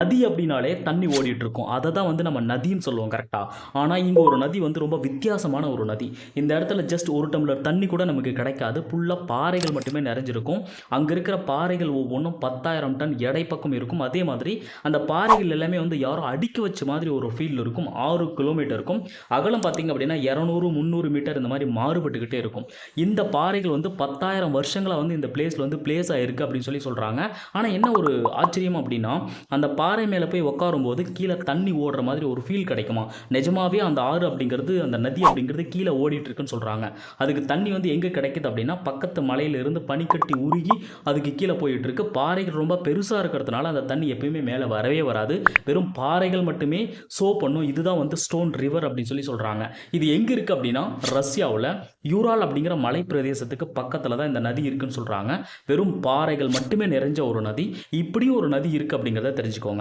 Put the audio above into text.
நதி அப்படின்னாலே தண்ணி ஓடிட்டு இருக்கும். அதை தான் வந்து நம்ம நதின்னு சொல்லுவோம் கரெக்ட்டா? ஆனா இங்க ஒரு நதி வந்து ரொம்ப வித்தியாசமான ஒரு நதி. இந்த இடத்துல ஜஸ்ட் 1 டம்ளர் தண்ணி கூட நமக்கு கிடைக்காது. ஃபுல்லா பாறைகள் மட்டுமே நிறைஞ்சிருக்கும். அங்க இருக்கிற பாறைகள் ஒவ்வொன்னும் 10,000 டன் எடை பக்கம் இருக்கும். அதே மாதிரி அந்த பாறைகள் எல்லாமே வந்து யாரோ அடுக்கி வச்ச மாதிரி ஒரு ஃபீல் இருக்கும். 6 கிலோமீட்டர் இருக்கும். அகலம் பார்த்தீங்க அப்படின்னா 200, 300 மீட்டர் இந்த மாதிரி மாறுபட்டுக்கிட்டே இருக்கும். இந்த பாறைகள் வந்து 10,000 வருஷங்களா வந்து இந்த பிளேஸ்ல வந்து பிளேஸ் ஆயிருக்கு அப்படின்னு சொல்றாங்க. ஆனா என்ன ஒரு ஆச்சரியம் அப்படின்னா, அந்த பாறை மேலே போய் உட்காரும்போது கீழே தண்ணி ஓடுற மாதிரி ஒரு ஃபீல் கிடைக்குமா. நிஜமாவே அந்த ஆறு அப்படிங்கிறது, அந்த நதி அப்படிங்கிறது கீழே ஓடிட்டு இருக்குன்னு சொல்கிறாங்க. அதுக்கு தண்ணி வந்து எங்கே கிடைக்குது அப்படின்னா பக்கத்து மலையிலிருந்து பனிக்கட்டி உருகி அதுக்கு கீழே போயிட்டு இருக்கு. பாறைகள் ரொம்ப பெருசாக இருக்கிறதுனால அந்த தண்ணி எப்பயுமே மேலே வரவே வராது. வெறும் பாறைகள் மட்டுமே ஷோ பண்ணும். இதுதான் வந்து ஸ்டோன் ரிவர் அப்படின்னு சொல்கிறாங்க. இது எங்கே இருக்குது அப்படின்னா ரஷ்யாவில் யூரால் அப்படிங்கிற மலை பிரதேசத்துக்கு பக்கத்தில் தான் இந்த நதி இருக்குன்னு சொல்கிறாங்க. வெறும் பாறைகள் மட்டுமே நிறைஞ்ச ஒரு நதி. இப்படி ஒரு நதி இருக்குது அப்படிங்கிறத தெரிஞ்சுக்கோங்க.